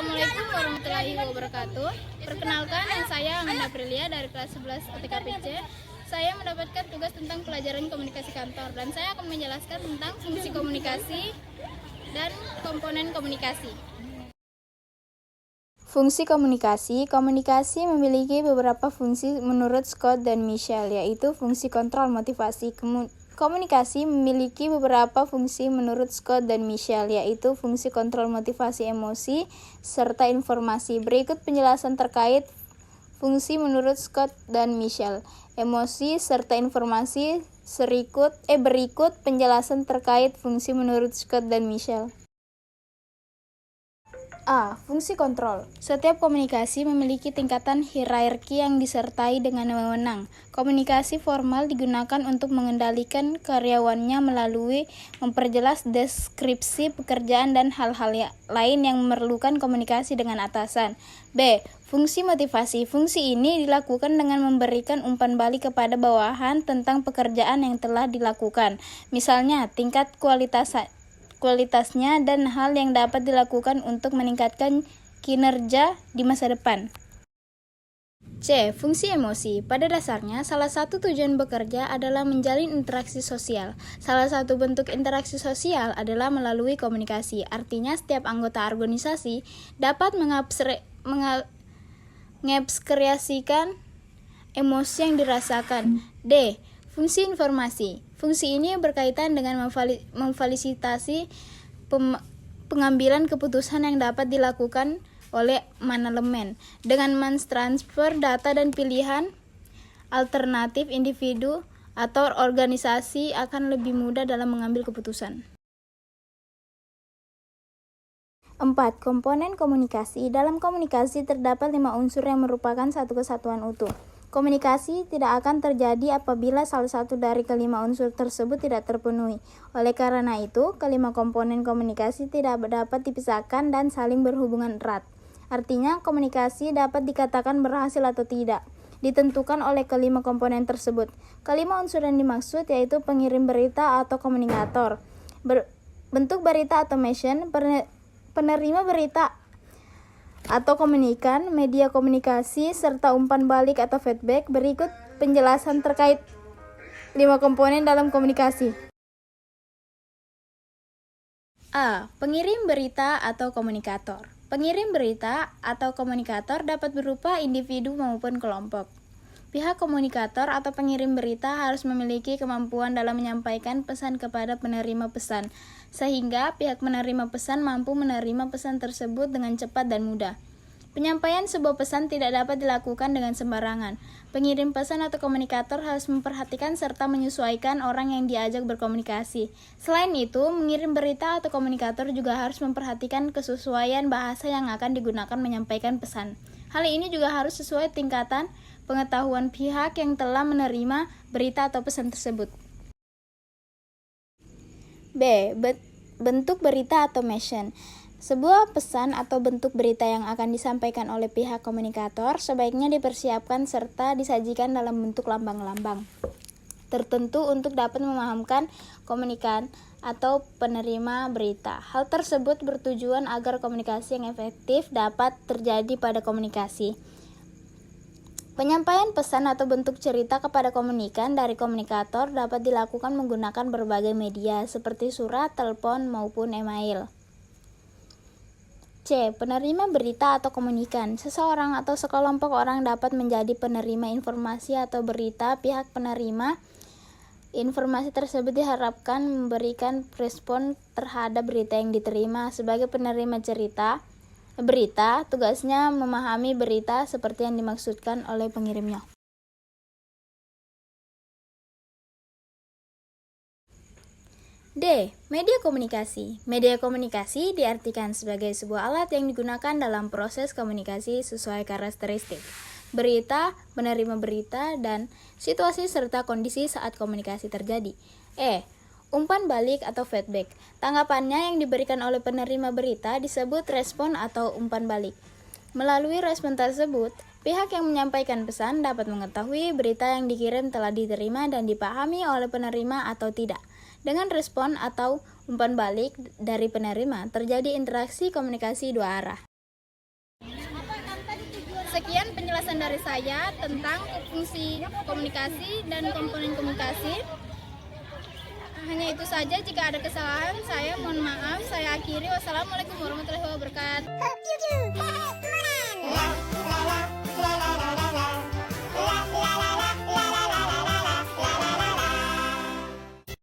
Assalamualaikum warahmatullahi wabarakatuh. Perkenalkan, saya Amanda Aprilia dari kelas 11 OTKPC. Saya mendapatkan tugas tentang pelajaran komunikasi kantor dan saya akan menjelaskan tentang fungsi komunikasi dan komponen komunikasi. Fungsi komunikasi memiliki beberapa fungsi menurut Scott dan Michel, yaitu fungsi kontrol motivasi. Komunikasi memiliki beberapa fungsi menurut Scott dan Michel, yaitu fungsi kontrol motivasi emosi serta informasi. Berikut penjelasan terkait fungsi menurut Scott dan Michel, emosi serta informasi. Berikut penjelasan terkait fungsi menurut Scott dan Michel. A. Fungsi kontrol. Setiap komunikasi memiliki tingkatan hierarki yang disertai dengan wewenang. Komunikasi formal digunakan untuk mengendalikan karyawannya melalui memperjelas deskripsi pekerjaan dan hal-hal lain yang memerlukan komunikasi dengan atasan. B. Fungsi motivasi. Fungsi ini dilakukan dengan memberikan umpan balik kepada bawahan tentang pekerjaan yang telah dilakukan. Misalnya, tingkat kualitasnya dan hal yang dapat dilakukan untuk meningkatkan kinerja di masa depan. C. Fungsi emosi. Pada dasarnya, salah satu tujuan bekerja adalah menjalin interaksi sosial. Salah satu bentuk interaksi sosial adalah melalui komunikasi. Artinya, setiap anggota organisasi dapat mengekspresikan emosi yang dirasakan. D. Fungsi informasi. Fungsi ini berkaitan dengan memfasilitasi pengambilan keputusan yang dapat dilakukan oleh manajemen. Dengan mentransfer data dan pilihan alternatif, individu atau organisasi akan lebih mudah dalam mengambil keputusan. 4. Komponen komunikasi. Dalam komunikasi terdapat 5 unsur yang merupakan satu kesatuan utuh. Komunikasi tidak akan terjadi apabila salah satu dari kelima unsur tersebut tidak terpenuhi. Oleh karena itu, kelima komponen komunikasi tidak dapat dipisahkan dan saling berhubungan erat. Artinya, komunikasi dapat dikatakan berhasil atau tidak, ditentukan oleh kelima komponen tersebut. Kelima unsur yang dimaksud yaitu pengirim berita atau komunikator, bentuk berita atau mission, penerima berita atau komunikan, media komunikasi, serta umpan balik atau feedback. Berikut penjelasan terkait 5 komponen dalam komunikasi. A. Pengirim berita atau komunikator. Pengirim berita atau komunikator dapat berupa individu maupun kelompok. Pihak komunikator atau pengirim berita harus memiliki kemampuan dalam menyampaikan pesan kepada penerima pesan, sehingga pihak penerima pesan mampu menerima pesan tersebut dengan cepat dan mudah. Penyampaian sebuah pesan tidak dapat dilakukan dengan sembarangan. Pengirim pesan atau komunikator harus memperhatikan serta menyesuaikan orang yang diajak berkomunikasi. Selain itu, mengirim berita atau komunikator juga harus memperhatikan kesesuaian bahasa yang akan digunakan menyampaikan pesan. Hal ini juga harus sesuai tingkatan pengetahuan pihak yang telah menerima berita atau pesan tersebut. B. Bentuk berita atau mission. Sebuah pesan atau bentuk berita yang akan disampaikan oleh pihak komunikator sebaiknya dipersiapkan serta disajikan dalam bentuk lambang-lambang tertentu untuk dapat memahamkan komunikan atau penerima berita. Hal tersebut bertujuan agar komunikasi yang efektif dapat terjadi pada komunikasi. Penyampaian pesan atau bentuk cerita kepada komunikan dari komunikator dapat dilakukan menggunakan berbagai media seperti surat, telepon, maupun email. C. Penerima berita atau komunikan. Seseorang atau sekelompok orang dapat menjadi penerima informasi atau berita. Pihak penerima informasi tersebut diharapkan memberikan respon terhadap berita yang diterima. Sebagai penerima berita, tugasnya memahami berita seperti yang dimaksudkan oleh pengirimnya. D. Media komunikasi. Media komunikasi diartikan sebagai sebuah alat yang digunakan dalam proses komunikasi sesuai karakteristik berita, penerima berita, dan situasi serta kondisi saat komunikasi terjadi. E. Umpan balik atau feedback. Tanggapannya yang diberikan oleh penerima berita disebut respon atau umpan balik. Melalui respon tersebut, pihak yang menyampaikan pesan dapat mengetahui berita yang dikirim telah diterima dan dipahami oleh penerima atau tidak. Dengan respon atau umpan balik dari penerima, terjadi interaksi komunikasi dua arah. Sekian penjelasan dari saya tentang fungsi komunikasi dan komponen komunikasi. Hanya itu saja, jika ada kesalahan saya mohon maaf. Saya akhiri. Wassalamualaikum warahmatullahi wabarakatuh.